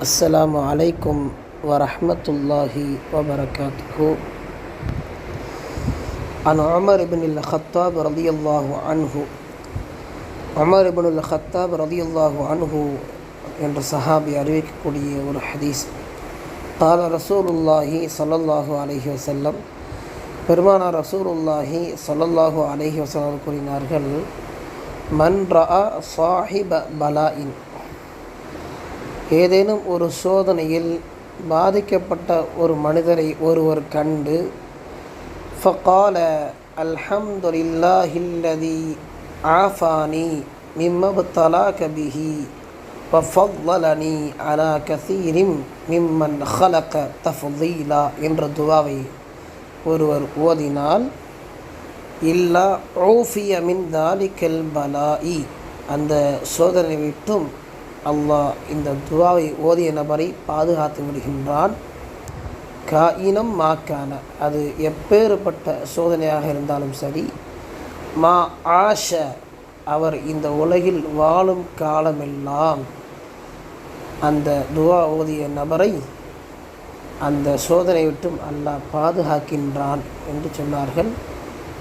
அஸ்ஸலாமு அலைக்கும் வரஹ்மத்துல்லாஹி வபரகாத்துஹு. அன் உமர் இப்னுல் கத்தாப் ரலியல்லாஹு அன்ஹு. உமர் இப்னுல் கத்தாப் ரலியல்லாஹு அன்ஹு என்ற சஹாபி அறிவிக்கக்கூடிய ஒரு ஹதீஸ். கால ரசூலுல்லாஹி ஸல்லல்லாஹு அலைஹி வஸல்லம், பெருமானார் ரசூலுல்லாஹி ஸல்லல்லாஹு அலைஹி வஸல்லம் கூறினார்கள், மன் ரஅ ஸாஹிப பலாஇன், ஏதேனும் ஒரு சோதனையில் பாதிக்கப்பட்ட ஒரு மனிதரை ஒருவர் கண்டு, ஃபகால அல்ஹம்துலில்லாஹில்லதி ஆஃபானி மிம்மப்தலாக பிஹி வஃபல்லனி அலா கஸீரின் மிம்மன் ஹலக தஃதீலா என்ற துவாவை ஒருவர் ஓதினால், இல்லா ஊஃபிய மின் தாலிகல் பலாஇ, அந்த சோதனை விட்டும் அல்லாஹ் இந்த துவாவை ஓதிய நபரை பாதுகாத்து விடுகின்றான். காயினம் மாக்கான, அது எப்பேறுபட்ட சோதனையாக இருந்தாலும் சரி, மா ஆஷ, அவர் இந்த உலகில் வாழும் காலமெல்லாம் அந்த துவா ஓதிய நபரை அந்த சோதனை விட்டும் அல்லாஹ் பாதுகாக்கின்றான் என்று சொன்னார்கள்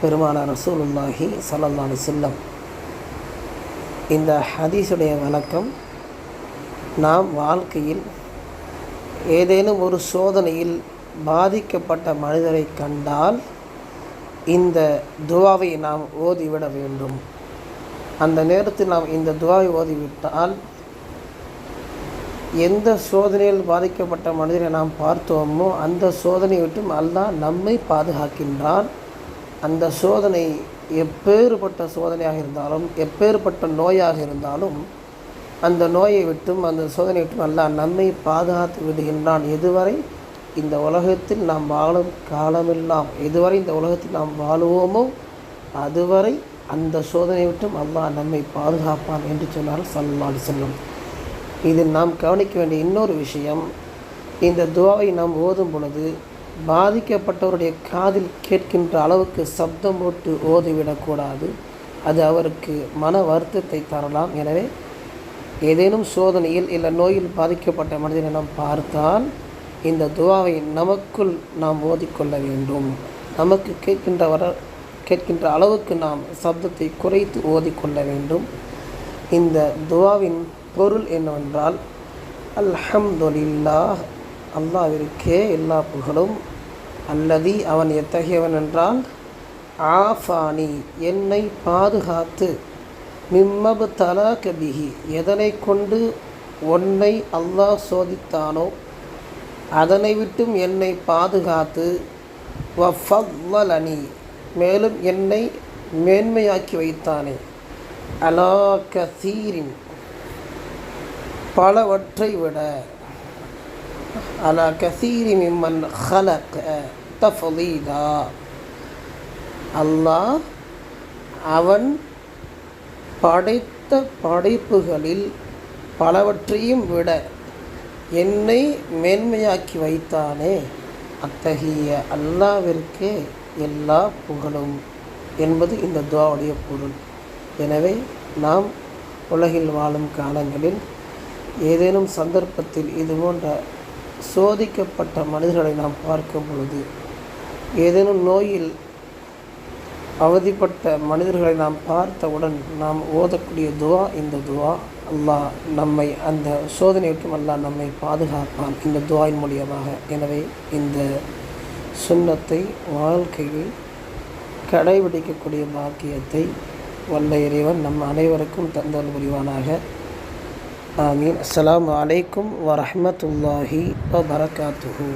பெருமானார் ரசூலுல்லாஹி ஸல்லல்லாஹு அலைஹி வஸல்லம். இந்த ஹதீஸுடைய விளக்கம், நாம் வாழ்க்கையில் ஏதேனும் ஒரு சோதனையில் பாதிக்கப்பட்ட மனிதரை கண்டால் இந்த துவாவை நாம் ஓதிவிட வேண்டும். அந்த நேரத்தில் நாம் இந்த துவாவை ஓதிவிட்டால் எந்த சோதனையில் பாதிக்கப்பட்ட மனிதரை நாம் பார்த்தோமோ அந்த சோதனையை விட்டும் அல்லாஹ் நம்மை பாதுகாக்கின்றான். அந்த சோதனை எப்பேறுபட்ட சோதனையாக இருந்தாலும், எப்பேறுபட்ட நோயாக இருந்தாலும், அந்த நோயை விட்டும் அந்த சோதனை விட்டும் அல்லாஹ் நம்மை பாதுகாத்து விடுகின்றான். எதுவரை இந்த உலகத்தில் நாம் வாழும் காலமெல்லாம், எதுவரை இந்த உலகத்தில் நாம் வாழுவோமோ அதுவரை அந்த சோதனை விட்டும் அல்லாஹ் நம்மை பாதுகாப்பான் என்று சொன்னார் ஸல்லல்லாஹு அலைஹி வஸல்லம். இதில் நாம் கவனிக்க வேண்டிய இன்னொரு விஷயம், இந்த துவாவை நாம் ஓதும் பொழுது பாதிக்கப்பட்டவருடைய காதில் கேட்கின்ற அளவுக்கு சப்தம் போட்டு ஓதிவிடக்கூடாது. அது அவருக்கு மன வருத்தத்தை தரலாம். எனவே ஏதேனும் சோதனையில் இல்லை நோயில் பாதிக்கப்பட்ட மனிதனை நாம் பார்த்தால் இந்த துவாவை நமக்குள் நாம் ஓதிக்கொள்ள வேண்டும். நமக்கு கேட்கின்ற அளவுக்கு நாம் சப்தத்தை குறைத்து ஓதிக்கொள்ள வேண்டும். இந்த துவாவின் பொருள் என்னவென்றால், அல்ஹம்துலில்லாஹ், அல்லாஹ்விற்கே எல்லா புகழும், அல்லதி, அவன் எத்தகையவன் என்றால், ஆஃபானி, என்னை பாதுகாத்து, மிம்மப்தலாக பிஹி, எதனை கொண்டு உன்னை அல்லாஹ் சோதித்தானோ அதனை விட்டும் என்னை பாதுகாத்து, வஃபல்லனி, மேலும் என்னை மேன்மையாக்கி வைத்தானே, அலா கஸீரின், பலவற்றை விட, அலா கஸீரி மிம்மன் ஹலக தஃதீலா, அல்லாஹ் அவன் படைத்த படைப்புகளில் பலவற்றையும் விட என்னை மேன்மையாக்கி வைத்தானே, அத்தகைய அல்லாஹ்விற்கே எல்லா புகழும் என்பது இந்த துஆவுடைய பொருள். எனவே நாம் உலகில் வாழும் காலங்களில் ஏதேனும் சந்தர்ப்பத்தில் இதுபோன்ற சோதிக்கப்பட்ட மனிதர்களை நாம் பார்க்கும் பொழுது, ஏதேனும் நோயில் அவதிப்பட்ட மனிதர்களை நாம் பார்த்தவுடன் நாம் ஓதக்கூடிய துவா இந்த துவா. அல்லாஹ் நம்மை அந்த சோதனை விட்டும் அல்லாஹ் நம்மை பாதுகாப்பான் இந்த துவாவின் மூலியமாக. எனவே இந்த சுன்னத்தை வாழ்க்கையில் கடைபிடிக்கக்கூடிய பாக்கியத்தை வல்ல இறைவன் நம் அனைவருக்கும் தந்தல் புரிவானாக. ஆமீன். அஸ்ஸலாமு அலைக்கும் வரஹ்மத்துல்லாஹி வபரகாத்துஹு.